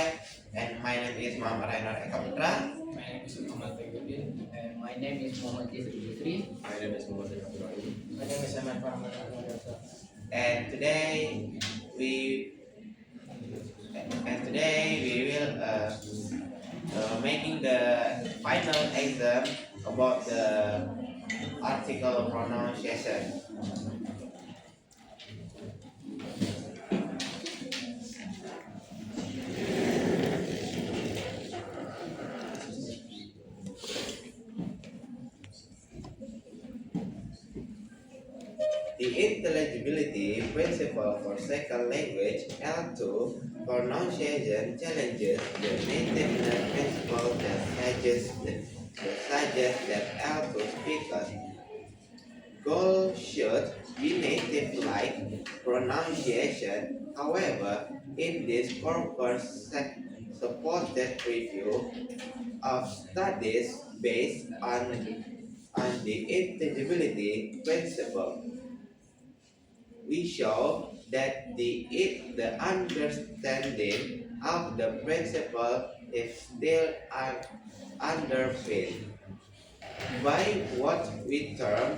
Hi, and my name is Muhammad Ainur Eka Putra. My name is Muhammad Taibuddin. And my name is Muhammad Yusri. My name is Muhammad Ibrahim. My name is Ahmad Muhammad Ahmad. And today we we will making the final exam about the article pronunciation. The intelligibility principle for second language L2 pronunciation challenges the nativeness principle that suggests that L2 speakers goal should be native-like pronunciation. However, in this purpose-supported review of studies based on the intelligibility principle, we show that the understanding of the principle is still underpinned by what we term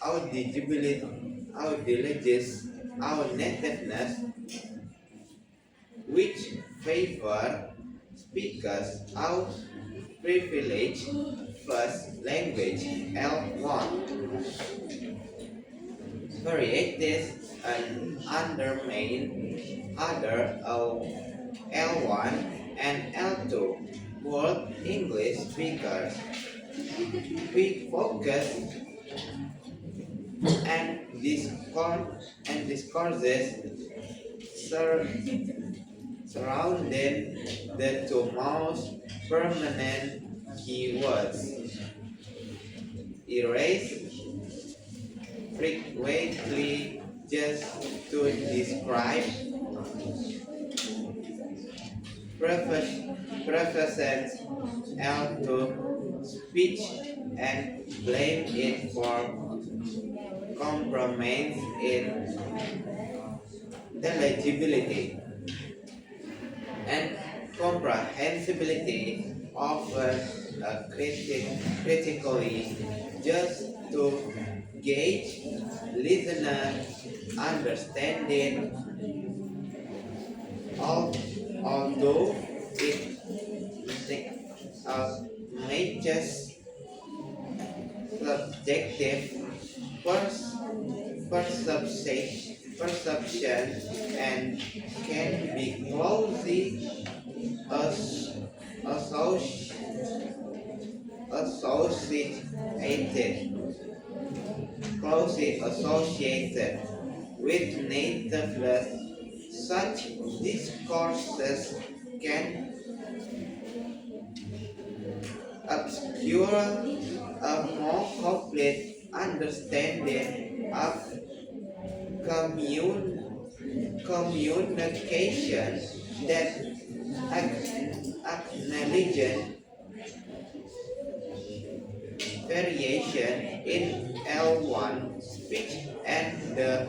audibility, our nativeness, which favor speakers of privileged first language L1. Varieties and undermine other L1 and L2 World English speakers. We focus and discourses surrounding the two most permanent keywords: erase, frequently just to describe, preferences L2 speech, and blame it for compromise in intelligibility and comprehensibility, often critically just to gauge listener understanding, although it matches subjective perception and can be closely associated with nativeness. Such discourses can obscure a more complete understanding of communication that acknowledges variation in L1 speech and the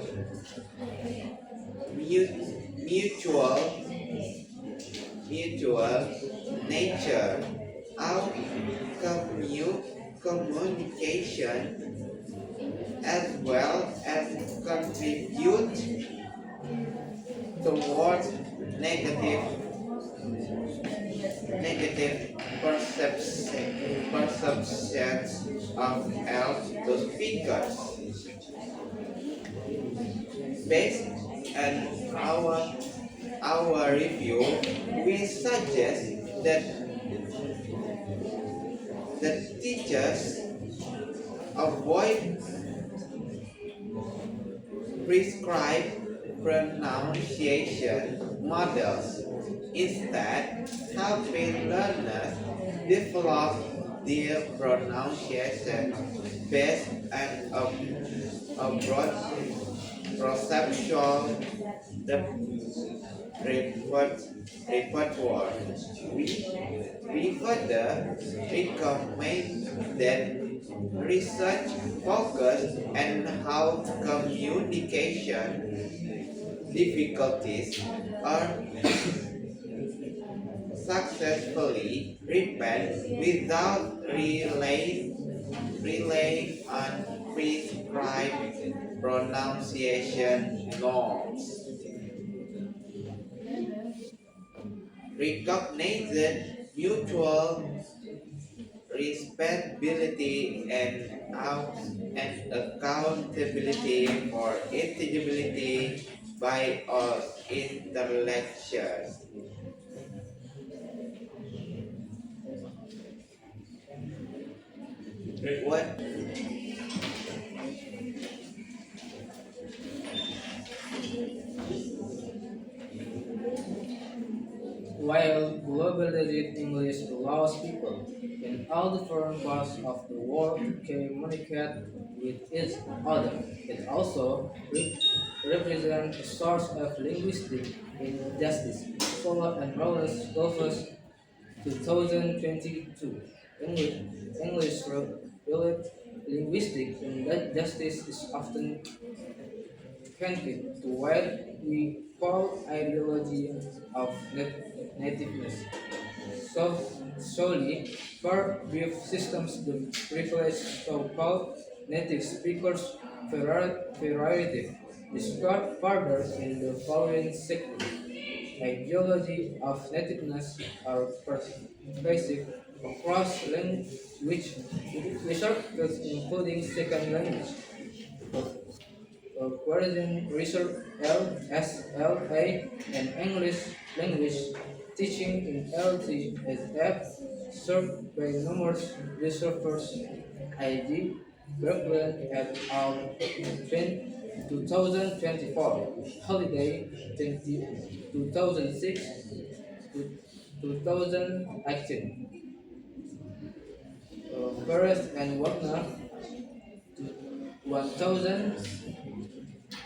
mutual nature of communication, as well as contribute towards negative perceptions of L2 speakers. Based on our review, we suggest that the teachers avoid prescribed pronunciation models. Instead, helping learners develop their pronunciation based on a broad perceptual repertoire. We further recommend that research focus on how communication difficulties are successfully repent without relying on prescribed pronunciation norms. Recognition, mutual respectability, and accountability for intelligibility by all intellectuals. What While globalized English allows people in all different parts of the world to communicate with each other, it also represents a source of linguistic injustice. Follow and Rowles covers 2022. English linguistic injustice is often connected to what we call ideology of nativeness. So, solely for brief systems, the privilege so-called native speakers prerogative is cut further in the following section. Ideology of nativeness are pervasive across language circles, including second language. Quoting Research LSLA and English language teaching in LTSF served by numerous researchers. ID Berkland et al. 2024, Holiday 2006 to 2018, Perez and Wagner 1000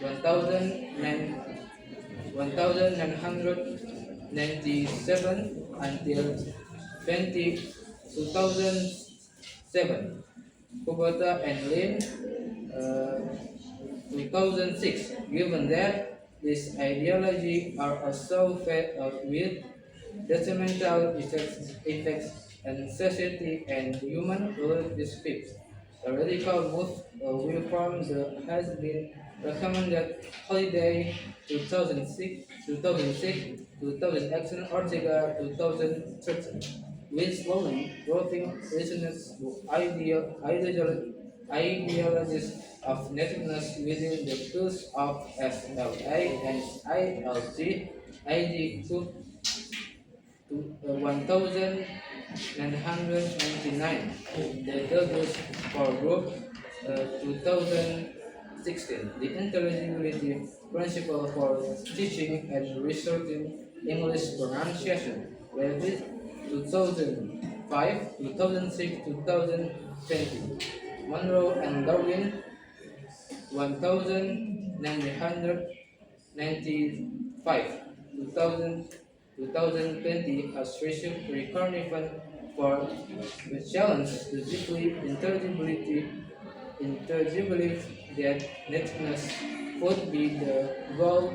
1997 until 2007. Kubota and Lin 2006. Given that this ideology are also fed with detrimental effects on society and human relationships. A radical move away from the has been recommended Holiday 2006, 2008, Ortega 2013, with slowly growing resonance to ideologies of nativeness within the fields of SLA and ILG, ID 1999, the Douglas for Group 2016, the intelligibility principle for teaching and researching English pronunciation, Levitt 2005, 2006, 2020, Monroe and Darwin 1995, 2020 has received recurring fund for the challenge to deeply intelligibility that nativeness would be the goal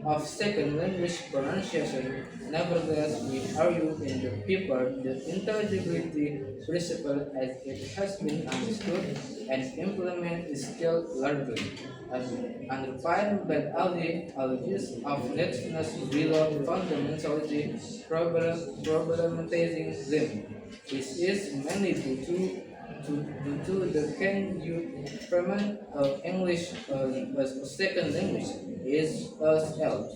of second language pronunciation. Nevertheless, we argue in the paper that intelligibility principle as it has been understood and implemented is still largely underpinned by ideologies of nativeness without fundamentally problematizing them. This is mainly due to the treatment of English as a second language is as L.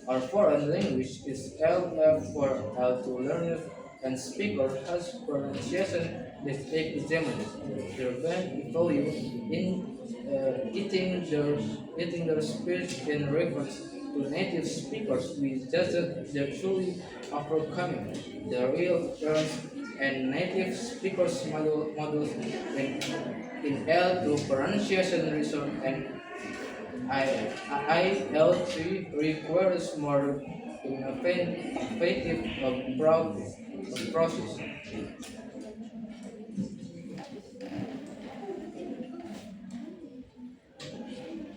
Our foreign language is LF for L to learner and speaker has pronunciation that examined their value in eating their speech in reference to native speakers. We judged their truly overcoming the real terms and native speakers models in L to pronunciation research and IL3 requires more innovative process.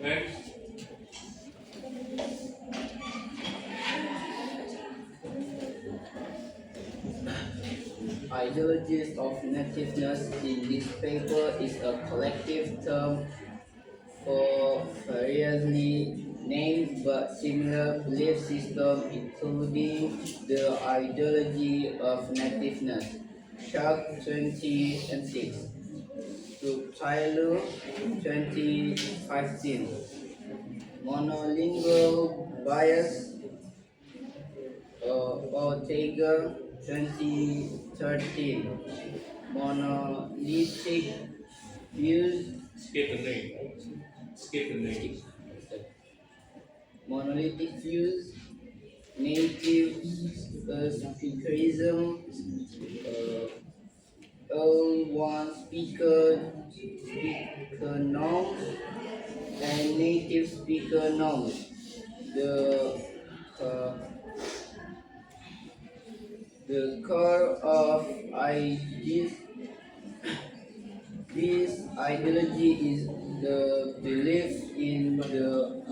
Next. ideologies of nativeness in this paper is a collective term for variously named but similar belief system, including the ideology of nativeness. Shark 2006 to Tyler 2015. Monolingual bias Ortega 2013. Monolithic views Skip the name. Skip the name. monolithic views, native speakerism, L1 speaker norms, and native speaker norms. The uh, the core of this ideology is the belief in the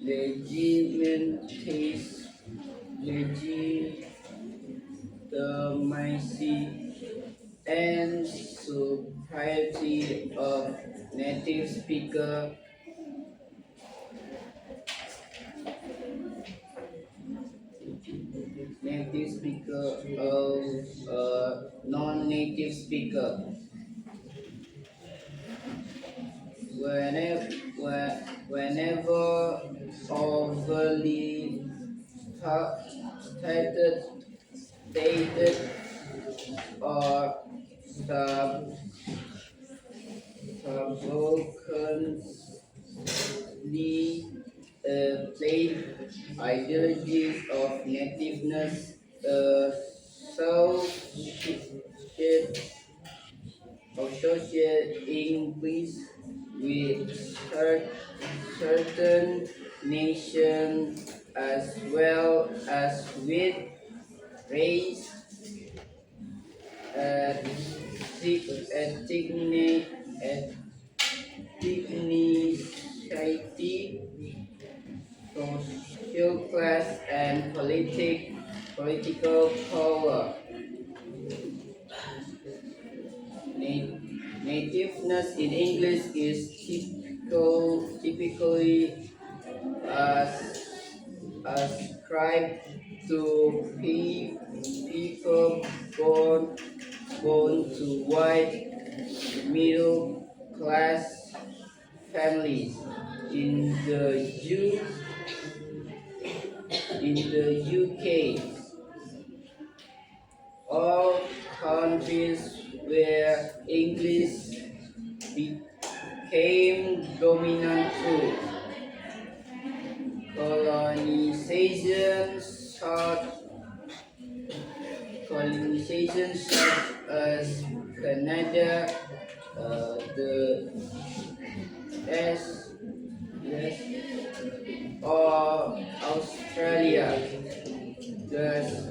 legitimacy and superiority of native speaker of non-native speaker. Whenever overly stated, stated or subsequently played ideologies of nativeness associated English with certain nations as well as with race, ethnic, ethnicity, social class, and political power. Na- Nativeness in English is typically ascribed to people born to white middle class families in the UK. All countries where English became dominant through colonization, such as Canada, the US, or Australia. Thus,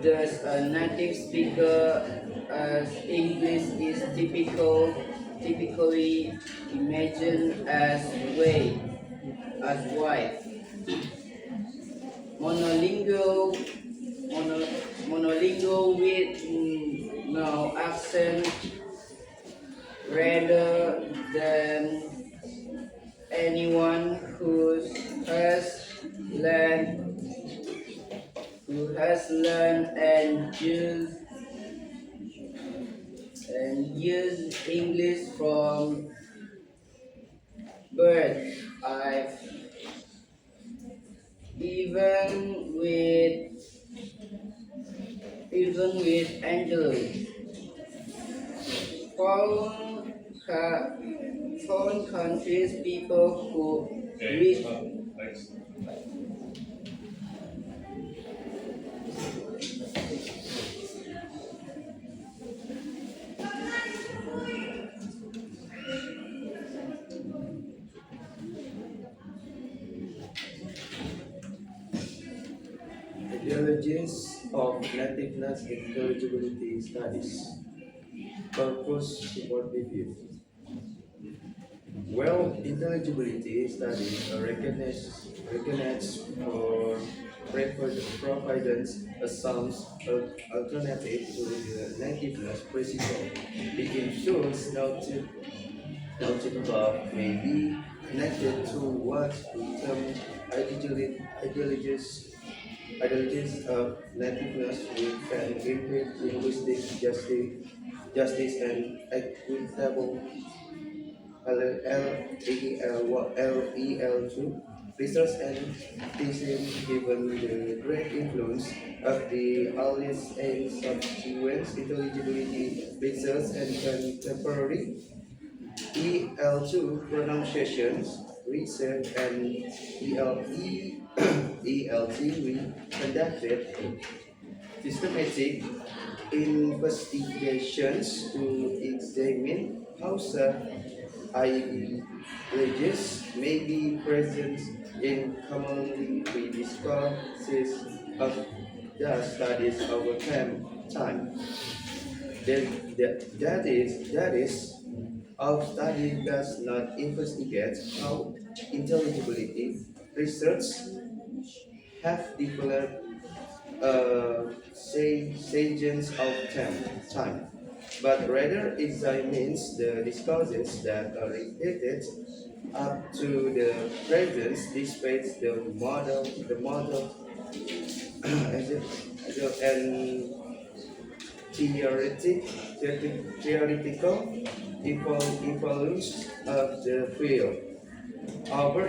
Thus, a native speaker as English is typically imagined as white. Monolingual, monolingual with no accent rather than anyone learned who has learned and used English from birth. I've even with Angelo foreign, foreign countries people who read Thanks. Ideologies of nativeness intelligibility studies. Purpose supportive view. Well, intelligibility studies are recognized for provides assumes an alternative to the nativeness principle. It ensures noted above may be connected to what we term ideologies of nativeness which can improve linguistic justice and equitable LEL2 research and teaching given the great influence of the earliest and subsequent intelligibility research and contemporary EL2 pronunciations research and ELT conducted systematic investigations to examine how such ideologies may be present in commonly we discourses of the studies over time. That is, our study does not investigate how intelligibility research have developed agents of time, but rather examines the discourses that are repeated up to the present despite the model and theoretical evolution of the field. Our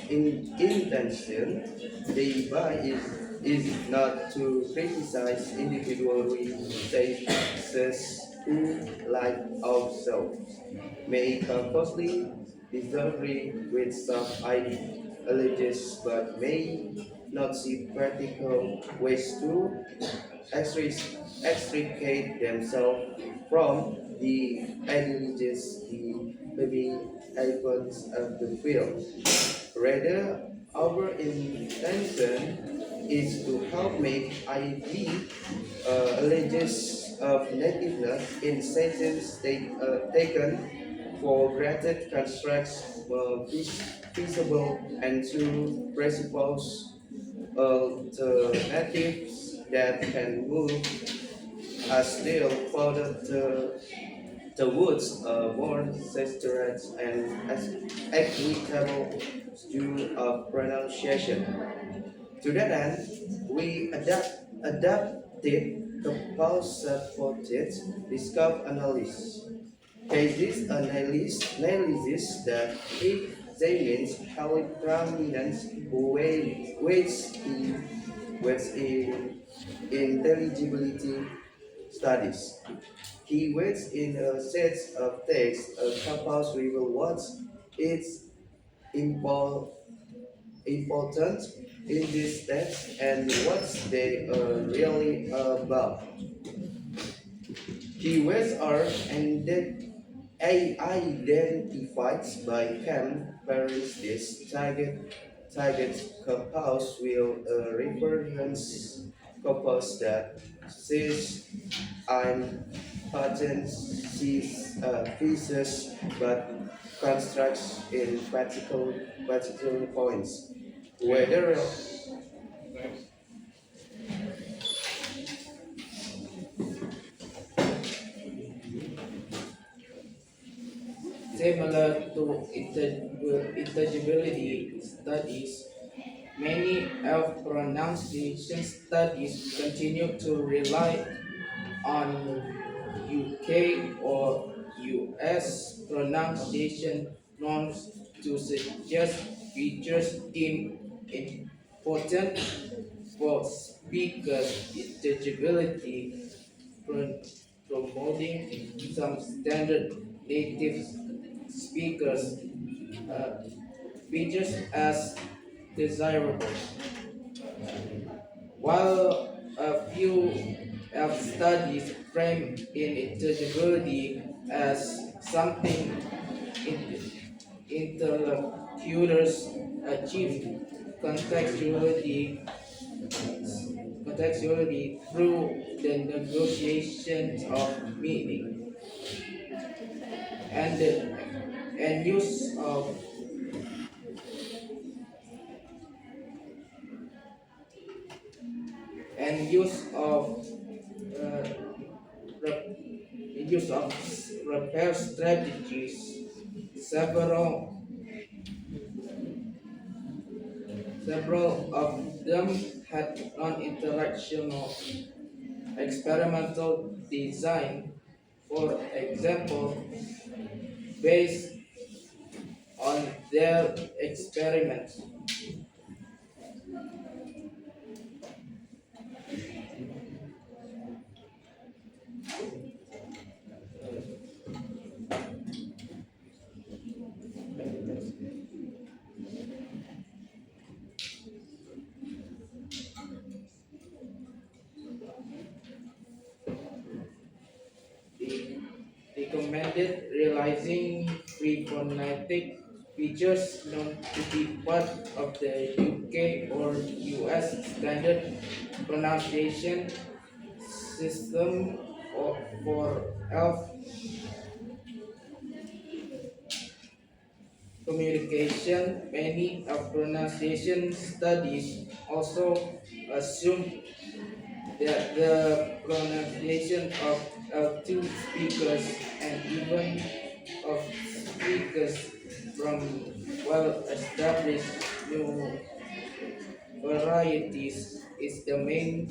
intention thereby is not to criticize individual researchers who, like ourselves, may purposely disagree with some ideologies but may not see practical ways to extricate themselves from the ideologies, the heavy icons of the field. Rather, our intention is to help make ID allegiance of nativeness in sentence taken for granted constructs feasible and to presuppose alternatives that can move us still further towards a more structured and equitable view of pronunciation. To that end, we adapted compulsive discovery analysis that examines how prominent weights in intelligibility studies. Keywords in a set of text a corpus reveal what is impor- important in this text and what they are really about. Keywords are identified by characteristics. Target corpus will reference corpus that says I'm patent features but constructs in particular points. Whether Next. Similar to intelligibility studies, many of pronunciation studies continue to rely on UK or US pronunciation norms to suggest features deemed important for speakers' intelligibility, pro- promoting some standard native speakers features as desirable, while a few have studies frame intelligibility as something in- interlocutors achieve contextuality, contextuality through the negotiation of meaning and use of and uh, rep- use of repair strategies. Several Several of them had non-interactional experimental design, for example, based on their experiments. They recommended realizing pre-phonetic features known to be part of the UK or US standard pronunciation system for elf communication. Many of pronunciation studies also assume that the pronunciation of L2 speakers and even of speakers from well-established new varieties is the main.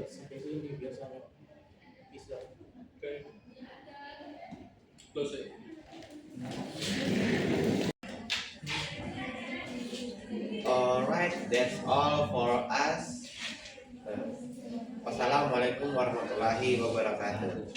Sampai sini biasanya bisa. Okay. Close it. Alright, that's all for us. Wassalamualaikum warahmatullahi wabarakatuh.